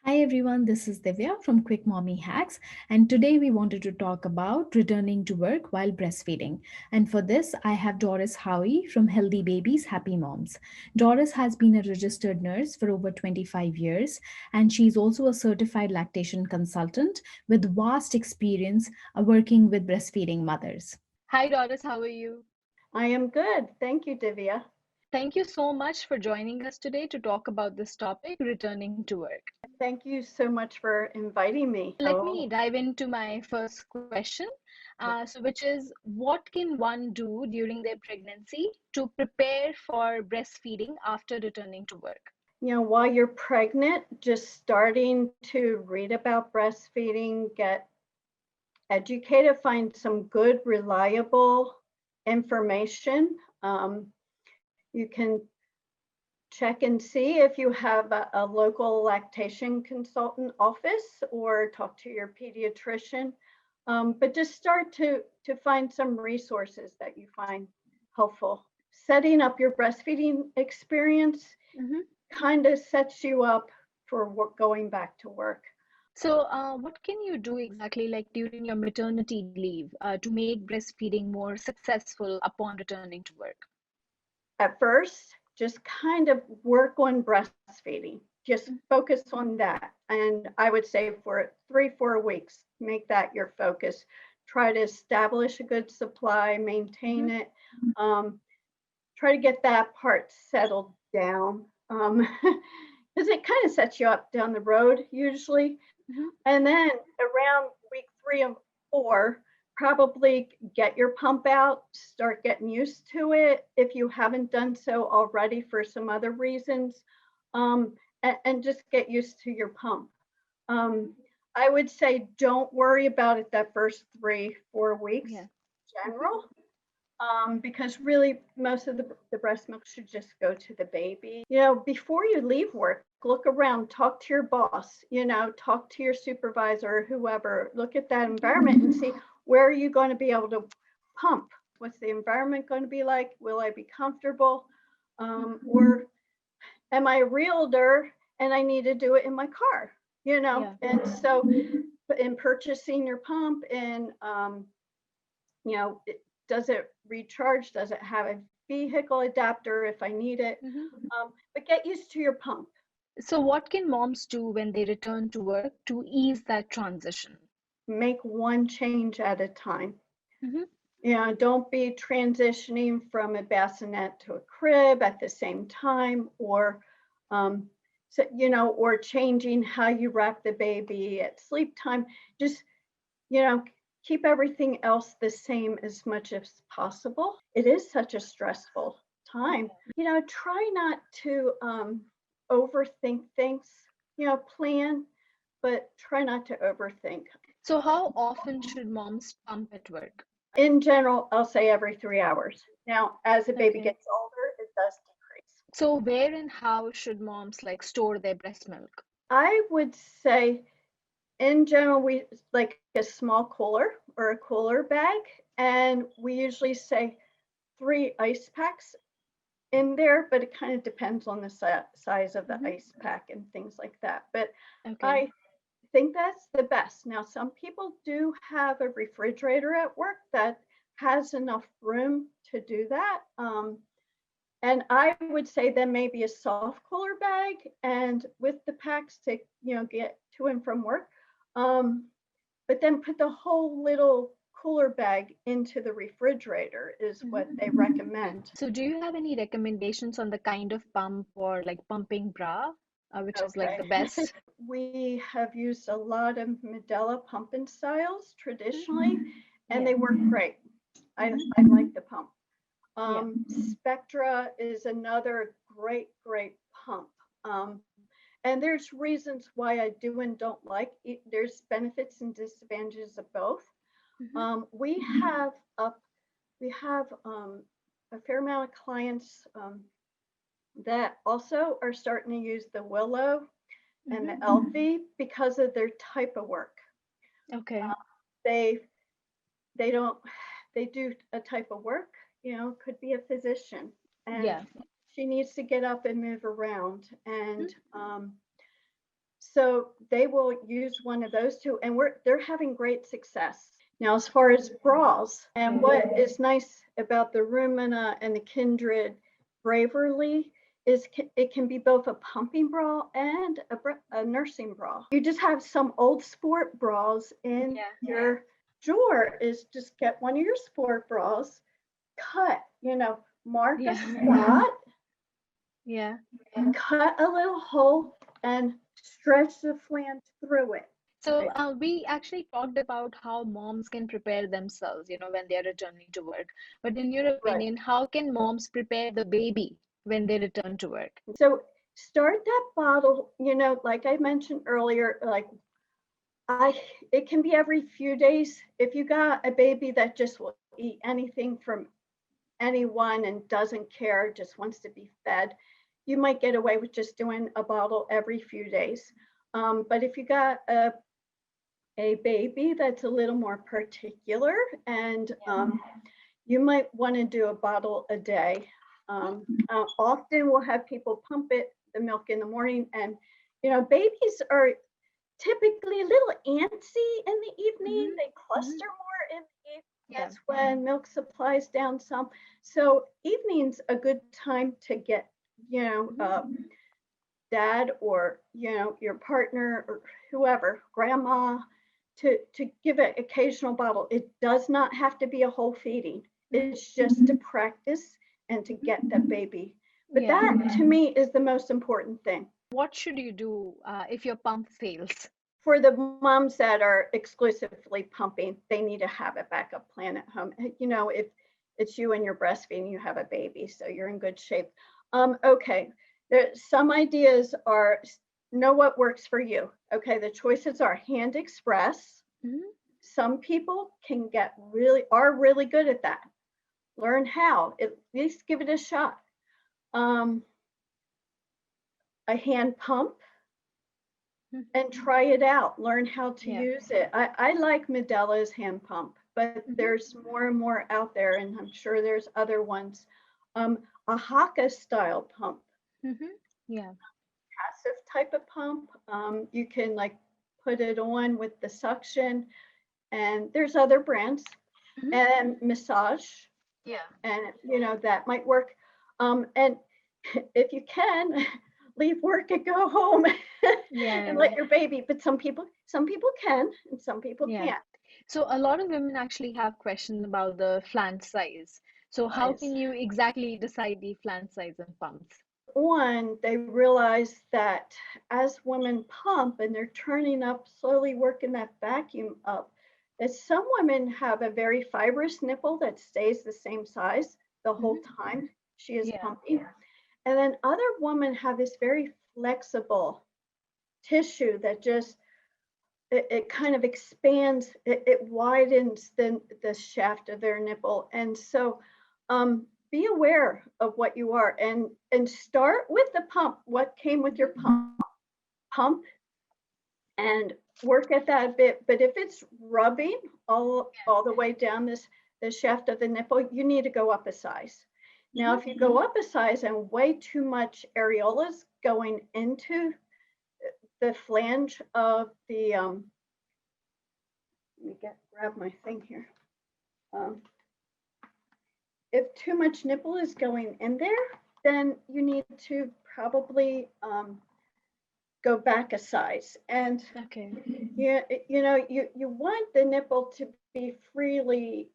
Hi everyone, this is Divya from Quick Mommy Hacks, and today we wanted to talk about returning to work while breastfeeding. And for this, I have Doris Howie from Healthy Babies, Happy Moms. Doris has been a registered nurse for over 25 years, and she's also a certified lactation consultant with vast experience working with breastfeeding mothers. Hi, Doris, how are you? I am good. Thank you, Divya. Thank you so much for joining us today to talk about this topic, returning to work. Thank you so much for inviting me. Let me dive into my first question, which is what can one do during their pregnancy to prepare for breastfeeding after returning to work? While you're pregnant, just starting to read about breastfeeding, get educated, find some good, reliable information. You can check and see if you have a local lactation consultant office or talk to your pediatrician. But just start to find some resources that you find helpful. Setting up your breastfeeding experience Mhm. kind of sets you up for going back to work. So, what can you do exactly like during your maternity leave to make breastfeeding more successful upon returning to work? At first, just kind of work on breastfeeding. Just focus on that. And I would say for 3, 4 weeks, make that your focus. Try to establish a good supply, maintain Mhm. it. Um, Try to get that part settled down. Because it kind of sets you up down the road usually. Mhm. And then around week 3 and 4, probably get your pump out, start getting used to it if you haven't done so already for some other reasons, and just get used to your pump. Um, I would say don't worry about it that first 3, 4 weeks, Yeah. Mhm. general, because really most of the breast milk should just go to the baby. Before you leave work, look around, talk to your boss, talk to your supervisor or whoever, look at that Mhm. environment and see where are you going to be able to pump? What's the environment going to be like? Will I be comfortable? Or am I a realtor and I need to do it in my car? Yeah. And so in purchasing your pump and does it recharge? Does it have a vehicle adapter if I need it? Mhm. But get used to your pump. So, what can moms do when they return to work to ease that transition? Make one change at a time. Hmm. Don't be transitioning from a bassinet to a crib at the same time, or or changing how you wrap the baby at sleep time. Just you know, keep everything else the same as much as possible. It is such a stressful time. Try not to overthink things. Plan, but try not to overthink. So, how often should moms pump at work? In general, I'll say every 3 hours. Now, as a baby Okay. gets older, it does decrease. So, where and how should moms like store their breast milk? I would say in general, we like a small cooler or a cooler bag, and we usually say 3 ice packs in there, but it kind of depends on the size of the Hmm. ice pack and things like that. But Okay. I think that's the best. Now, some people do have a refrigerator at work that has enough room to do that. And I would say then maybe a soft cooler bag and with the packs to, get to and from work. Um, but then put the whole little cooler bag into the refrigerator is Hmm. what they recommend. So, do you have any recommendations on the kind of pump or like pumping bra, which is like Okay. the best? We have used a lot of Medela pumping styles Mhm. traditionally, and Yeah. they work great. Hmm. I like the pump. Yeah. Spectra is another great pump. And there's reasons why I do and don't like it. There's benefits and disadvantages of both. Hmm. We have up, we have a fair amount of clients that also are starting to use the Willow and Hmm. the LV because of their type of work. Okay. They they don't they do a type of work, could be a physician, and Yeah. she needs to get up and move around. Hmm. And So they will use one of those two, and they're having great success. Now, as far as bras, and what is nice about the Rumina and the Kindred Braverly is it can be both a pumping bra and a nursing bra. You just have some old sport bras in your drawer. Is just get one of your sport bras, cut, mark a spot, and cut a little hole and stretch the flange through it. So we actually talked about how moms can prepare themselves, when they are returning to work. But in your opinion, how can moms prepare the baby when they return to work? So start that bottle, like I mentioned earlier, like it can be every few days. If you got a baby that just will eat anything from anyone and doesn't care, just wants to be fed, you might get away with just doing a bottle every few days. But if you got a baby that's a little more particular, and you might want to do a bottle a day. Often we'll have people pump the milk in the morning, and babies are typically a little antsy in the evening. They cluster more in the evening. That's when milk supply's down some. So evening's a good time to get, dad or, your partner or whoever, grandma, to give an occasional bottle. It does not have to be a whole feeding. It's just to practice and to get that baby. But that to me is the most important thing. What should you do if your pump fails? For the moms that are exclusively pumping, they need to have a backup plan at home. If it's you and you're breastfeeding, you have a baby, so you're in good shape. Okay, some ideas are, know what works for you. Okay, the choices are hand express. Some people are really good at that. Learn how, at least give it a shot. A hand pump, and try it out. Learn how to use it. I like Medella's hand pump, but there's more and more out there, and I'm sure there's other ones. A Haka style pump. Passive type of pump. You can like put it on with the suction, and there's other brands, and massage. And that might work. And if you can, leave work and go home and let your baby. But some people can, and some people can't. So a lot of women actually have questions about the flange size. So how can you exactly decide the flange size in pumps? One, they realize that as women pump and they're turning up, slowly working that vacuum up, that some women have a very fibrous nipple that stays the same size the whole time she is pumping. And then other women have this very flexible tissue that just, it kind of expands, it widens the shaft of their nipple. And so be aware of what you are, and start with the pump, what came with your pump, and work at that a bit. But if it's rubbing all the way down the shaft of the nipple, you need to go up a size. Now, if you go up a size and way too much areolas going into the flange of the, let me grab my thing here. If too much nipple is going in there, then you need to probably go back a size. And you want the nipple to be freely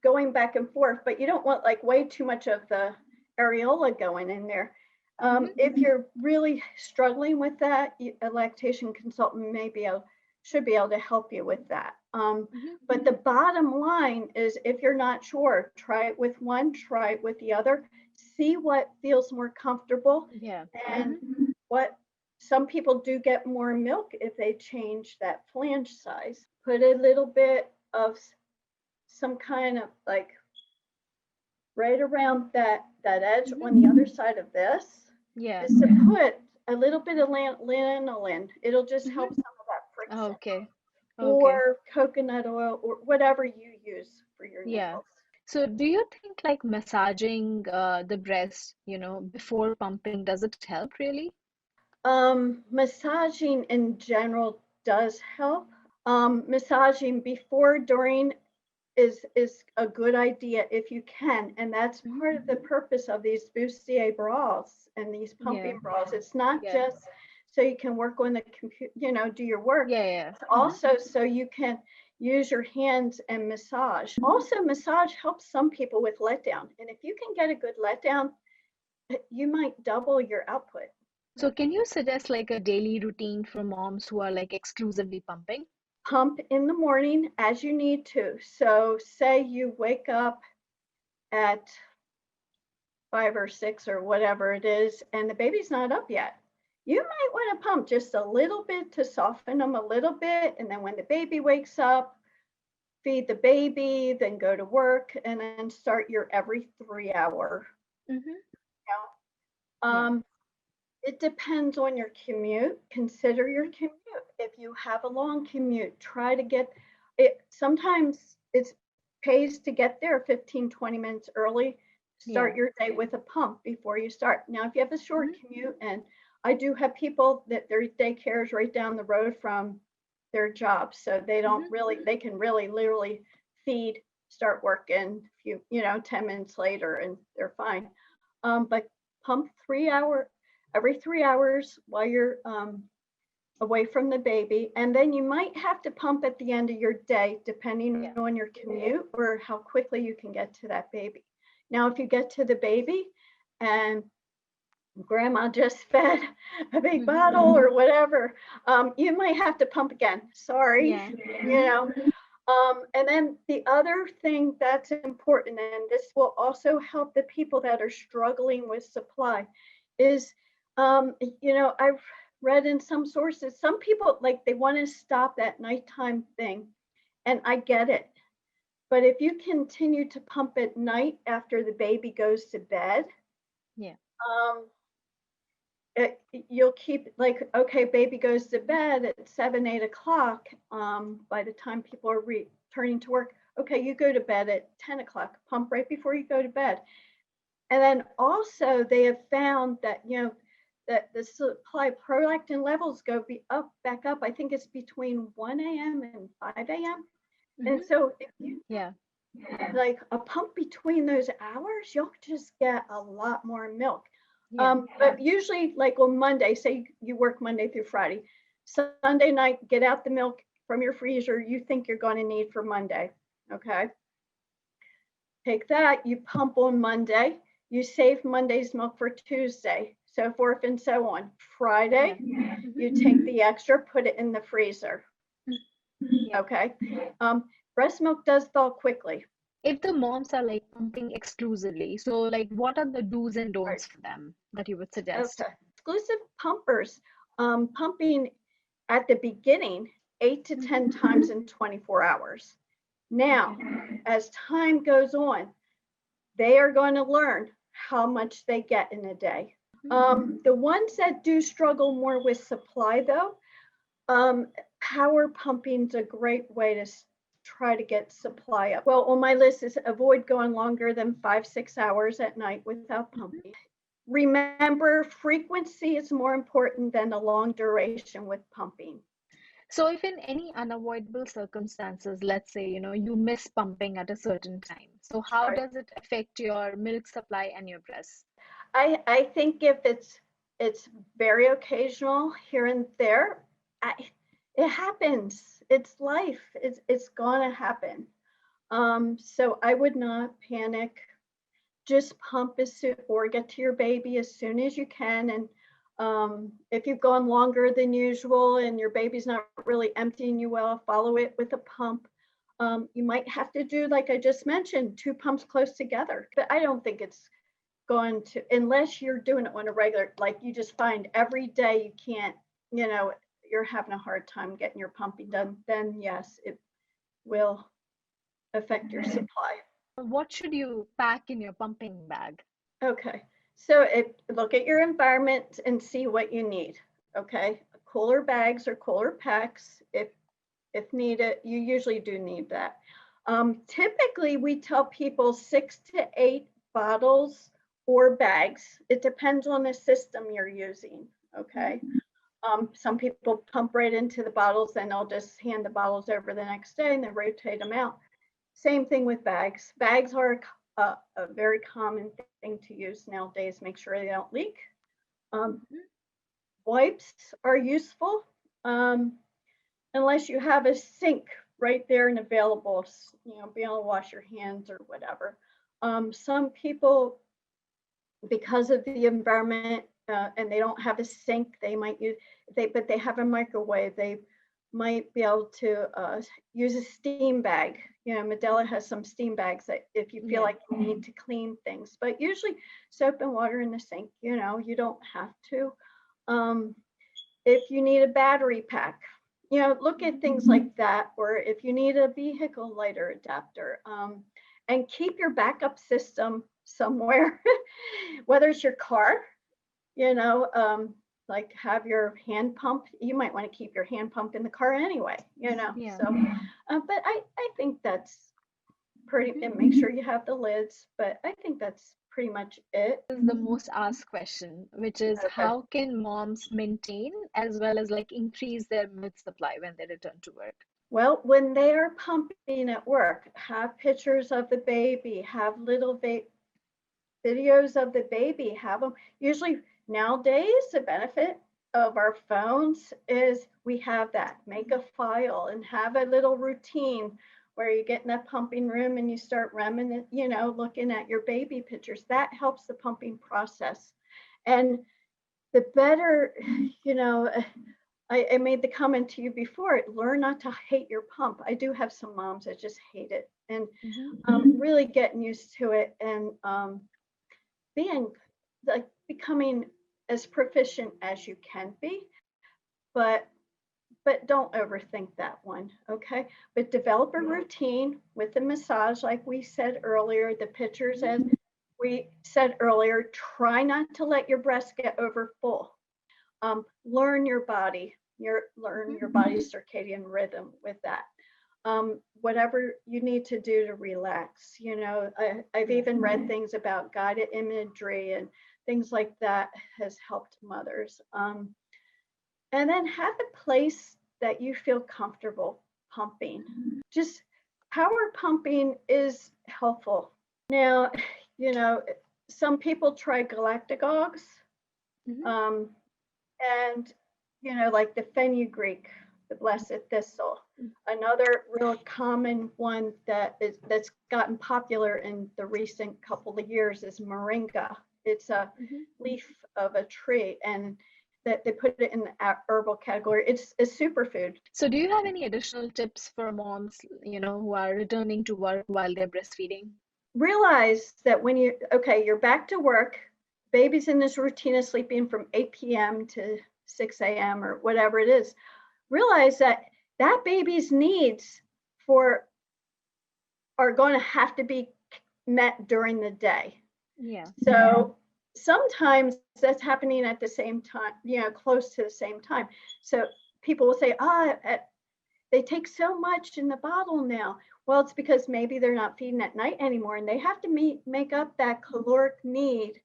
going back and forth, but you don't want like way too much of the areola going in there. If you're really struggling with that, a lactation consultant should be able to help you with that. But the bottom line is, if you're not sure, try it with one, try it with the other, see what feels more comfortable. And what some people do get more milk if they change that flange size. Put a little bit of some kind of like right around that edge on the other side of this. Is to put a little bit of lanolin. It'll just help some of that friction. Or coconut oil, or whatever you use for your nipples. So do you think like massaging the breast, before pumping, does it help really? Massaging in general does help. Massaging before, during is a good idea if you can, and that's Mhm. part of the purpose of these bustier bras and these Yeah. pumping bras. It's not Yeah. just so you can work on the computer, do your work. Yeah. Yeah. It's also so you can use your hands and massage. Also, massage helps some people with letdown, and if you can get a good letdown, you might double your output. So can you suggest like a daily routine for moms who are like exclusively pumping? Pump in the morning as you need to. So, say you wake up at 5 or 6 or whatever it is, and the baby's not up yet. You might want to pump just a little bit to soften them a little bit. And then when the baby wakes up, feed the baby, then go to work, and then start your every 3 hour. Mm-hmm. Yeah. Um, it depends on your commute. Consider your commute. If you have a long commute, try to get it. Sometimes it pays to get there 15, 20 minutes early. Start Yeah. your day with a pump before you start. Now, if you have a short Mm-hmm. commute, and I do have people that their daycare is right down the road from their job, so they don't Mm-hmm. really, they can really literally feed, start working, 10 minutes later, and they're fine. But pump 3 hour every 3 hours while you're away from the baby. And then you might have to pump at the end of your day, depending Yeah. on your commute or how quickly you can get to that baby. Now, if you get to the baby and grandma just fed a big Mm-hmm. bottle or whatever, you might have to pump again. Sorry, Yeah. you know. And then the other thing that's important, and this will also help the people that are struggling with supply, is, I've read in some sources, some people like they want to stop that nighttime thing, and I get it. But if you continue to pump at night after the baby goes to bed, Yeah. um, you'll keep like, okay, baby goes to bed at 7, 8 o'clock. By the time people are returning to work, okay, you go to bed at 10 o'clock, pump right before you go to bed. And then also they have found that, that the supply prolactin levels go back up. I think it's between 1 a.m. and 5 a.m. And Mm-hmm. so if you Yeah. like a pump between those hours, you'll just get a lot more milk. Yeah. But usually, like on Monday, say you work Monday through Friday, Sunday night, get out the milk from your freezer you think you're going to need for Monday. Okay. Take that, you pump on Monday, you save Monday's milk for Tuesday, so forth and so on. Yeah. Friday, Mm-hmm. you take the extra, put it in the freezer. Yeah. Okay. Breast milk does thaw quickly. If the moms are like pumping exclusively, so like what are the do's and Right. don'ts for them that you would suggest? Okay. Exclusive pumpers, pumping at the beginning 8 to 10 Mm-hmm. times in 24 hours. Now, Okay. as time goes on, they are going to learn how much they get in a day. Mm-hmm. The ones that do struggle more with supply, though, power pumping is a great way to try to get supply up. Well, on my list is avoid going longer than 5, 6 hours at night without Mm-hmm. pumping. Remember, frequency is more important than the long duration with pumping. So if in any unavoidable circumstances, let's say, you miss pumping at a certain time, so how Right. does it affect your milk supply and your breast? I think if it's very occasional here and there, I, it happens. It's life. It's gonna happen. So I would not panic. Just pump as soon or get to your baby as soon as you can. And if you've gone longer than usual and your baby's not really emptying you well, follow it with a pump. You might have to do, like I just mentioned, 2 pumps close together. But I don't think it's going to, unless you're doing it on a regular, like you just find every day you can't, you're having a hard time getting your pumping done, then yes, it will affect your supply. What should you pack in your pumping bag? Okay, so look at your environment and see what you need. Okay, cooler bags or cooler packs if needed. You usually do need that. Typically, we tell people 6 to 8 bottles or bags. It depends on the system you're using. Okay. Some people pump right into the bottles, and they'll just hand the bottles over the next day and then rotate them out. Same thing with bags. Bags are a very common thing to use nowadays. Make sure they don't leak. Um, Wipes are useful unless you have a sink right there and available, be able to wash your hands or whatever. Some people, because of the environment, and they don't have a sink, they might use but they have a microwave. They might be able to use a steam bag. Medela has some steam bags that if you feel Yeah. like you need to clean things, but usually soap and water in the sink. You don't have to. If you need a battery pack, look at things like that, or if you need a vehicle lighter adapter, and keep your backup system somewhere, whether it's your car, like have your hand pump. You might want to keep your hand pump in the car anyway, Yeah. so, but I think that's pretty, and make sure you have the lids, but I think that's pretty much it. Is the most asked question, which is Okay. how can moms maintain as well as like increase their milk supply when they return to work? Well, when they are pumping at work, have pictures of the baby, have little videos of the baby, have them. Usually nowadays, the benefit of our phones is we have that. Make a file and have a little routine where you get in that pumping room and you start reminiscing, looking at your baby pictures. That helps the pumping process. And the better, I made the comment to you before, learn not to hate your pump. I do have some moms that just hate it, and really getting used to it, and being like becoming as proficient as you can be, but don't overthink that one. Okay, but develop a routine with the massage, like we said earlier, the pictures, as we said earlier. Try not to let your breast get over full. Learn your body, learn your body's circadian rhythm with that. Whatever you need to do to relax. I've even read things about guided imagery and things like that has helped mothers. And then have a place that you feel comfortable pumping. Just power pumping is helpful. Now, some people try galactagogues. And like the fenugreek, the blessed thistle. Another real common one that's gotten popular in the recent couple of years is moringa. It's a leaf of a tree, and that they put it in the herbal category. It's a superfood. So do you have any additional tips for moms, who are returning to work while they're breastfeeding? Realize that when you're back to work, baby's in this routine of sleeping from 8 p.m. to 6 a.m. or whatever it is. Realize that baby's needs are going to have to be met during the day. Yeah. So sometimes that's happening at the same time, close to the same time. So people will say, they take so much in the bottle now. Well, it's because maybe they're not feeding at night anymore, and they have to make up that caloric need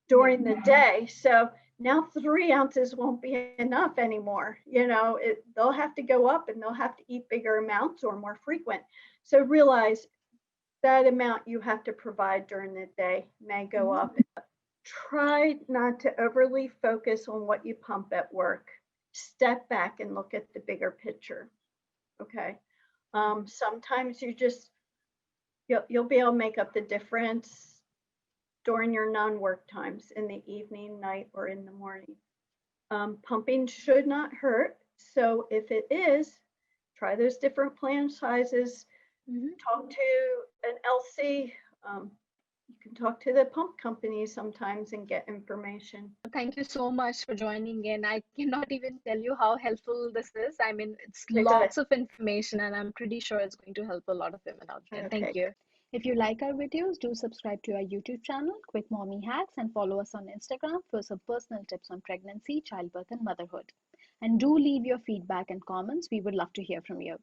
during the day. So now 3 ounces won't be enough anymore. They'll have to go up, and they'll have to eat bigger amounts or more frequent. So realize that amount you have to provide during the day may go up. Try not to overly focus on what you pump at work. Step back and look at the bigger picture. Okay. Sometimes you'll be able to make up the difference during your non-work times, in the evening, night, or in the morning. Pumping should not hurt. So if it is, try those different flange sizes. Talk to an LC. You can talk to the pump company sometimes and get information. Thank you so much for joining in. I cannot even tell you how helpful this is. I mean, it's Okay, lots of information, and I'm pretty sure it's going to help a lot of women out there. Okay. Thank you. If you like our videos, do subscribe to our YouTube channel, Quick Mommy Hacks, and follow us on Instagram for some personal tips on pregnancy, childbirth, and motherhood. And do leave your feedback and comments. We would love to hear from you.